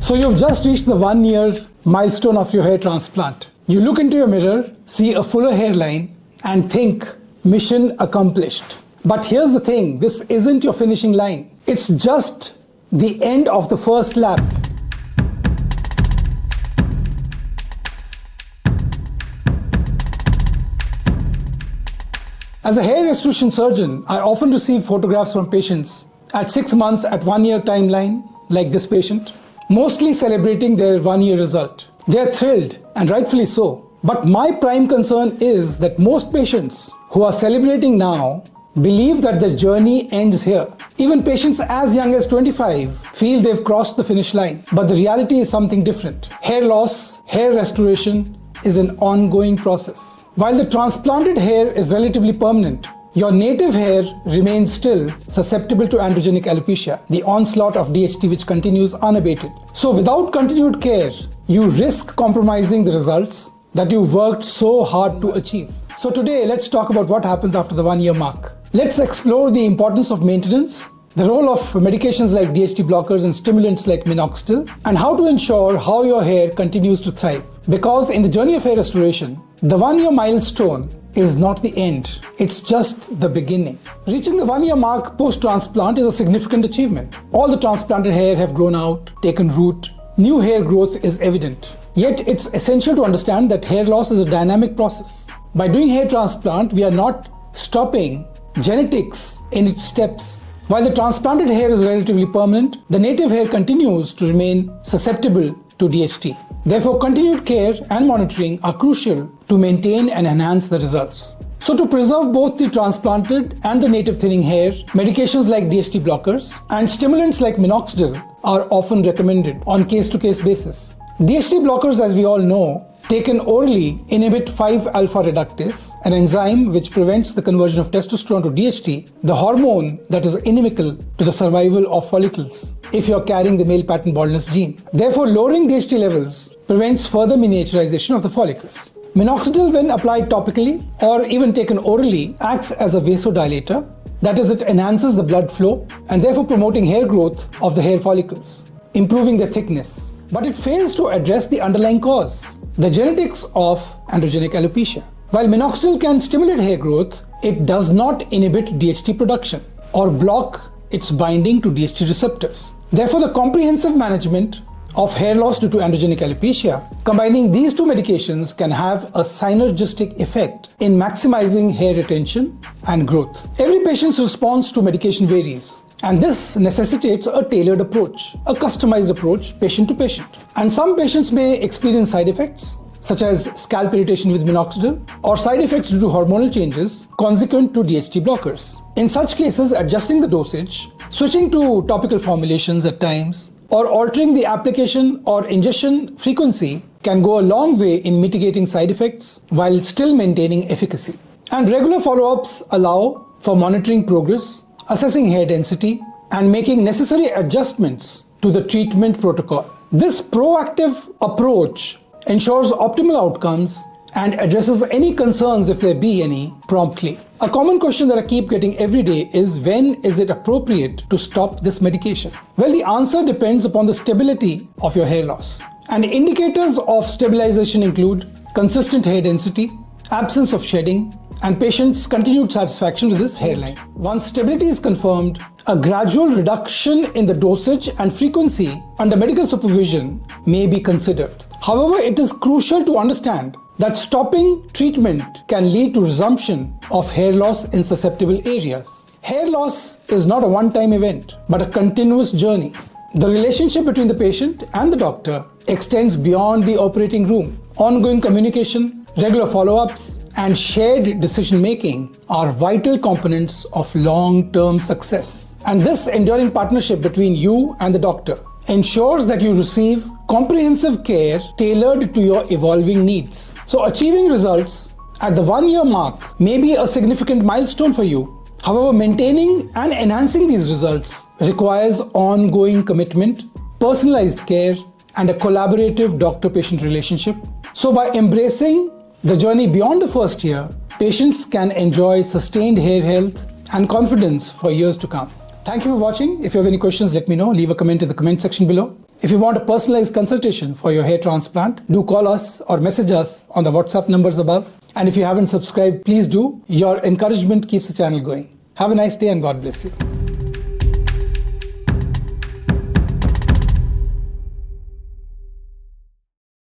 So you've just reached the 1-year milestone of your hair transplant. You look into your mirror, see a fuller hairline, and think, mission accomplished. But here's the thing, this isn't your finishing line. It's just the end of the first lap. As a hair restoration surgeon, I often receive photographs from patients at 6 months, at 1-year timeline, like this patient, mostly celebrating their 1-year result. They are thrilled, and rightfully so. But my prime concern is that most patients who are celebrating now believe that their journey ends here. Even patients as young as 25 feel they've crossed the finish line. But the reality is something different. Hair loss, hair restoration is an ongoing process. While the transplanted hair is relatively permanent, your native hair remains still susceptible to androgenetic alopecia, the onslaught of DHT which continues unabated. So without continued care, you risk compromising the results that you worked so hard to achieve. So today, let's talk about what happens after the 1-year mark. Let's explore the importance of maintenance, the role of medications like DHT blockers and stimulants like minoxidil, and how to ensure how your hair continues to thrive. Because in the journey of hair restoration, the 1-year milestone is not the end, it's just the beginning. Reaching the 1-year mark post-transplant is a significant achievement. All the transplanted hair have grown out, taken root, new hair growth is evident. Yet it's essential to understand that hair loss is a dynamic process. By doing hair transplant, we are not stopping genetics in its steps. While the transplanted hair is relatively permanent, the native hair continues to remain susceptible to DHT. Therefore, continued care and monitoring are crucial to maintain and enhance the results. So to preserve both the transplanted and the native thinning hair, medications like DHT blockers and stimulants like minoxidil are often recommended on case-to-case basis. DHT blockers, as we all know, taken orally inhibit 5-alpha reductase, an enzyme which prevents the conversion of testosterone to DHT, the hormone that is inimical to the survival of follicles if you're carrying the male pattern baldness gene. Therefore, lowering DHT levels prevents further miniaturization of the follicles. Minoxidil, when applied topically or even taken orally, acts as a vasodilator, that is, it enhances the blood flow and therefore promoting hair growth of the hair follicles, improving their thickness. But it fails to address the underlying cause, the genetics of androgenetic alopecia. While minoxidil can stimulate hair growth, it does not inhibit DHT production or block its binding to DHT receptors. Therefore, the comprehensive management of hair loss due to androgenetic alopecia, combining these two medications can have a synergistic effect in maximizing hair retention and growth. Every patient's response to medication varies, and this necessitates a tailored approach, a customized approach patient to patient. And some patients may experience side effects, such as scalp irritation with minoxidil, or side effects due to hormonal changes consequent to DHT blockers. In such cases, adjusting the dosage, switching to topical formulations at times, or altering the application or ingestion frequency can go a long way in mitigating side effects while still maintaining efficacy. And regular follow-ups allow for monitoring progress, assessing hair density, and making necessary adjustments to the treatment protocol. This proactive approach ensures optimal outcomes and addresses any concerns, if there be any, promptly. A common question that I keep getting every day is, when is it appropriate to stop this medication? Well, the answer depends upon the stability of your hair loss. And indicators of stabilization include consistent hair density, absence of shedding, and patients' continued satisfaction with this hairline. Once stability is confirmed, a gradual reduction in the dosage and frequency under medical supervision may be considered. However, it is crucial to understand that stopping treatment can lead to resumption of hair loss in susceptible areas. Hair loss is not a one-time event, but a continuous journey. The relationship between the patient and the doctor extends beyond the operating room. Ongoing communication, regular follow-ups, and shared decision-making are vital components of long-term success. And this enduring partnership between you and the doctor ensures that you receive comprehensive care tailored to your evolving needs. So achieving results at the 1-year mark may be a significant milestone for you. However, maintaining and enhancing these results requires ongoing commitment, personalized care, and a collaborative doctor-patient relationship. So by embracing the journey beyond the first year, patients can enjoy sustained hair health and confidence for years to come. Thank you for watching. If you have any questions, let me know. Leave a comment in the comment section below. If you want a personalized consultation for your hair transplant, do call us or message us on the WhatsApp numbers above. And if you haven't subscribed, please do. Your encouragement keeps the channel going. Have a nice day and God bless you.